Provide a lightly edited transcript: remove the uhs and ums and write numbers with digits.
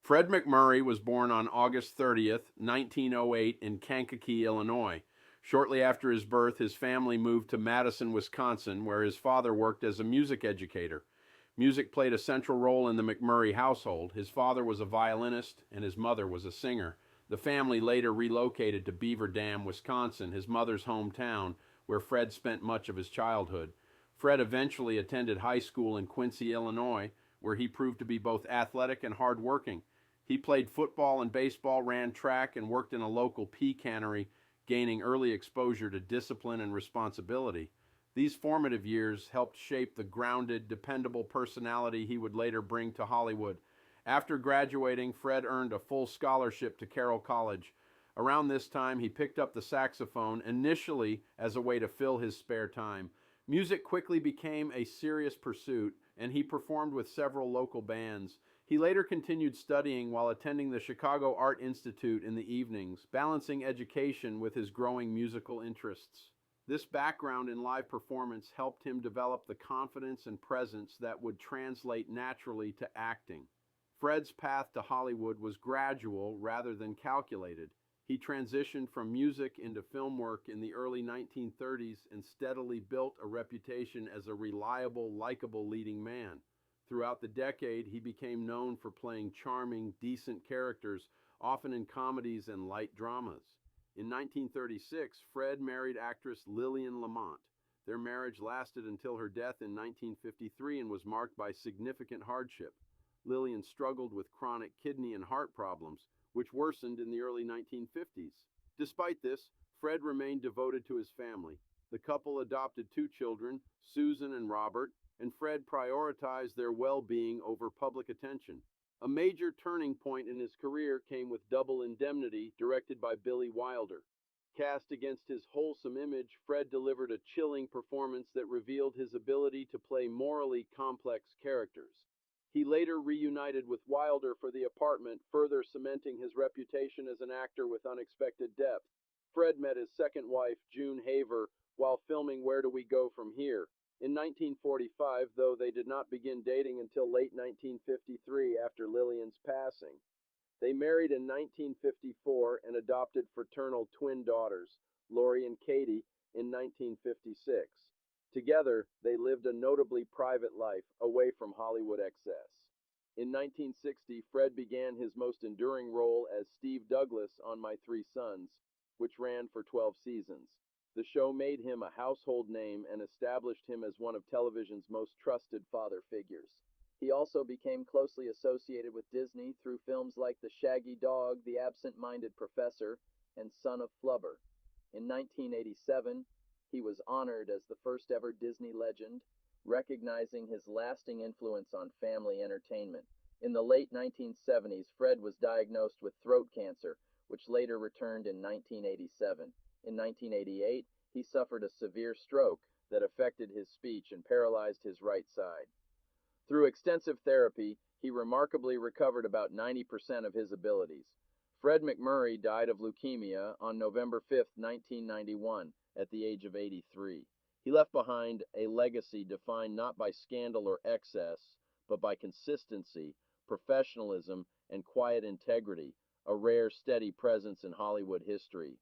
Fred MacMurray was born on August 30th, 1908, in Kankakee, Illinois. Shortly after his birth, his family moved to Madison, Wisconsin, where his father worked as a music educator. Music played a central role in the MacMurray household. His father was a violinist and his mother was a singer. The family later relocated to Beaver Dam, Wisconsin, his mother's hometown, where Fred spent much of his childhood. Fred eventually attended high school in Quincy, Illinois, where he proved to be both athletic and hardworking. He played football and baseball, ran track, and worked in a local pea cannery, gaining early exposure to discipline and responsibility. These formative years helped shape the grounded, dependable personality he would later bring to Hollywood. After graduating, Fred earned a full scholarship to Carroll College. Around this time, he picked up the saxophone, initially as a way to fill his spare time. Music quickly became a serious pursuit, and he performed with several local bands. He later continued studying while attending the Chicago Art Institute in the evenings, balancing education with his growing musical interests. This background in live performance helped him develop the confidence and presence that would translate naturally to acting. Fred's path to Hollywood was gradual rather than calculated. He transitioned from music into film work in the early 1930s and steadily built a reputation as a reliable, likable leading man. Throughout the decade, he became known for playing charming, decent characters, often in comedies and light dramas. In 1936, Fred married actress Lillian Lamont. Their marriage lasted until her death in 1953 and was marked by significant hardship. Lillian struggled with chronic kidney and heart problems, which worsened in the early 1950s. Despite this, Fred remained devoted to his family. The couple adopted two children, Susan and Robert, and Fred prioritized their well-being over public attention. A major turning point in his career came with Double Indemnity, directed by Billy Wilder. Cast against his wholesome image, Fred delivered a chilling performance that revealed his ability to play morally complex characters. He later reunited with Wilder for The Apartment, further cementing his reputation as an actor with unexpected depth. Fred met his second wife, June Haver, while filming Where Do We Go From Here? In 1945, though they did not begin dating until late 1953 after Lillian's passing. They married in 1954 and adopted fraternal twin daughters, Lori and Katie, in 1956. Together, they lived a notably private life, away from Hollywood excess. In 1960, Fred began his most enduring role as Steve Douglas on My Three Sons, which ran for 12 seasons. The show made him a household name and established him as one of television's most trusted father figures. He also became closely associated with Disney through films like The Shaggy Dog, The Absent-Minded Professor, and Son of Flubber. In 1987, he was honored as the first ever Disney legend, recognizing his lasting influence on family entertainment. In the late 1970s, Fred was diagnosed with throat cancer, which later returned in 1987. In 1988, he suffered a severe stroke that affected his speech and paralyzed his right side. Through extensive therapy, he remarkably recovered about 90% of his abilities. Fred MacMurray died of leukemia on November 5, 1991, at the age of 83. He left behind a legacy defined not by scandal or excess, but by consistency, professionalism, and quiet integrity, a rare, steady presence in Hollywood history.